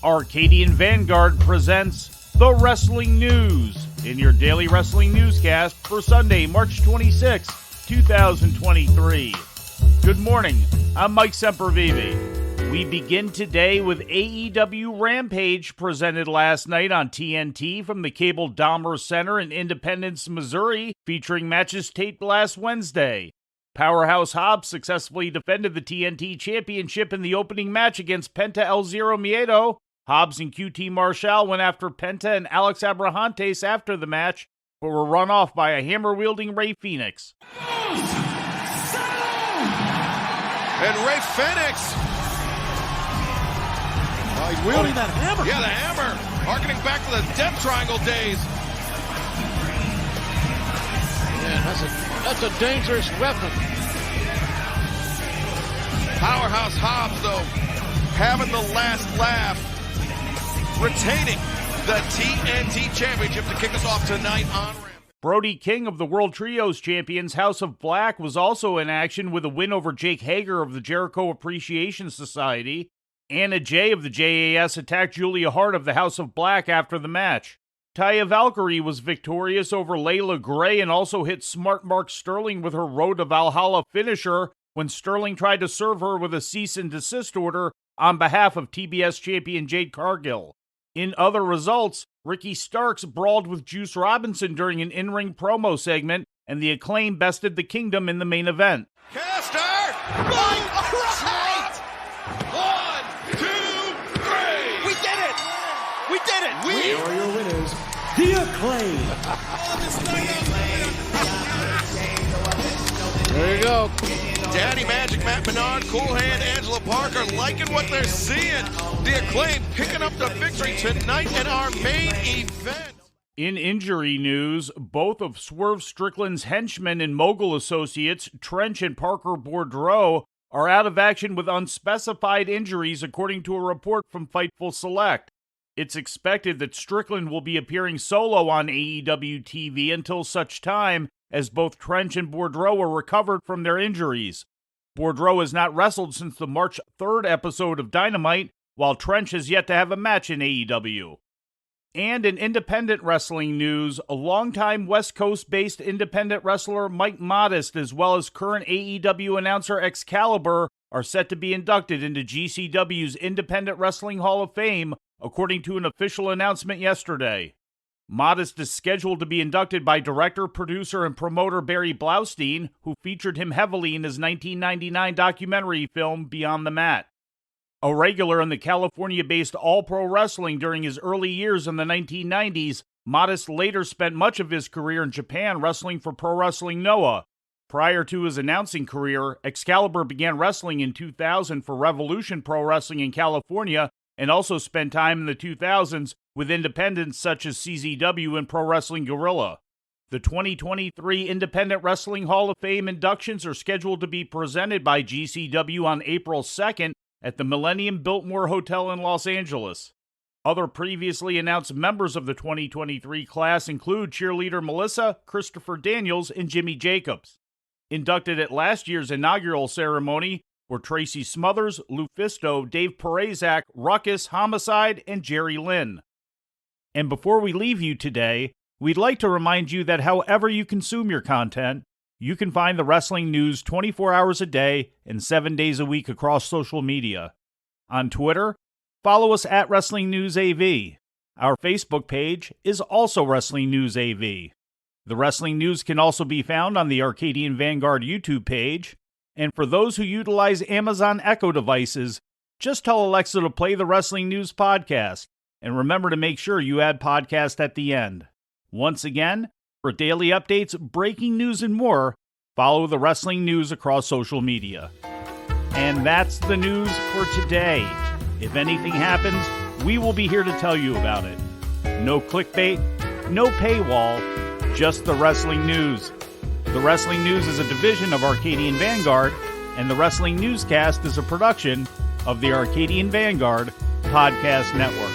Arcadian Vanguard presents The Wrestling News in your daily wrestling newscast for Sunday, March 26, 2023. Good morning, I'm Mike Sempervive. We begin today with AEW Rampage presented last night on TNT from the Cable Dahmer Center in Independence, Missouri, featuring matches taped last Wednesday. Powerhouse Hobbs successfully defended the TNT Championship in the opening match against Penta El Zero Miedo. Hobbs and QT Marshall went after Penta and Alex Abrahantes after the match, but were run off by a hammer-wielding Rey Fenix. And Rey Fenix! Oh, he's wielding that hammer. Yeah, the hammer. Harkening back to the Death Triangle days. Man, that's a dangerous weapon. Powerhouse Hobbs, though, having the last laugh. Retaining the TNT Championship to kick us off tonight on Rampage. Brody King of the World Trios Champions House of Black was also in action with a win over Jake Hager of the Jericho Appreciation Society. Anna Jay of the JAS attacked Julia Hart of the House of Black after the match. Taya Valkyrie was victorious over Layla Gray and also hit Smart Mark Sterling with her Road to Valhalla finisher when Sterling tried to serve her with a cease and desist order on behalf of TBS champion Jade Cargill. In other results, Ricky Starks brawled with Juice Robinson during an in-ring promo segment, and the Acclaim bested the Kingdom in the main event. Caster! All right! 1, 2, 3! We did it! We did it! We are your winners, The Acclaim. There you go. Daddy Magic, Matt Menard, Cool Hand, Angela Parker liking what they're seeing. The Acclaim picking up the victory tonight in our main event. In injury news, both of Swerve Strickland's henchmen and Mogul associates, Trench and Parker Boudreaux, are out of action with unspecified injuries according to a report from Fightful Select. It's expected that Strickland will be appearing solo on AEW TV until such time as both Trench and Boudreaux are recovered from their injuries. Boudreaux has not wrestled since the March 3rd episode of Dynamite, while Trench has yet to have a match in AEW. And in independent wrestling news, a longtime West Coast-based independent wrestler Mike Modest, as well as current AEW announcer Excalibur, are set to be inducted into GCW's Independent Wrestling Hall of Fame, according to an official announcement yesterday. Modest is scheduled to be inducted by director, producer, and promoter Barry Blaustein, who featured him heavily in his 1999 documentary film Beyond the Mat. A regular in the California-based All Pro Wrestling during his early years in the 1990s, Modest later spent much of his career in Japan wrestling for Pro Wrestling Noah. Prior to his announcing career, Excalibur began wrestling in 2000 for Revolution Pro Wrestling in California, and also spent time in the 2000s with independents such as CZW and Pro Wrestling Guerrilla. The 2023 Independent Wrestling Hall of Fame inductions are scheduled to be presented by GCW on April 2nd at the Millennium Biltmore Hotel in Los Angeles. Other previously announced members of the 2023 class include cheerleader Melissa, Christopher Daniels, and Jimmy Jacobs. Inducted at last year's inaugural ceremony were Tracy Smothers, Lufisto, Dave Perezak, Ruckus, Homicide, and Jerry Lynn. And before we leave you today, we'd like to remind you that however you consume your content, you can find the wrestling news 24 hours a day and 7 days a week across social media. On Twitter, follow us at Wrestling News AV. Our Facebook page is also Wrestling News AV. The Wrestling News can also be found on the Arcadian Vanguard YouTube page. And for those who utilize Amazon Echo devices, just tell Alexa to play the Wrestling News podcast. And remember to make sure you add podcast at the end. Once again, for daily updates, breaking news, and more, follow the Wrestling News across social media. And that's the news for today. If anything happens, we will be here to tell you about it. No clickbait, no paywall, just the Wrestling News. The Wrestling News is a division of Arcadian Vanguard, and the Wrestling Newscast is a production of the Arcadian Vanguard Podcast Network.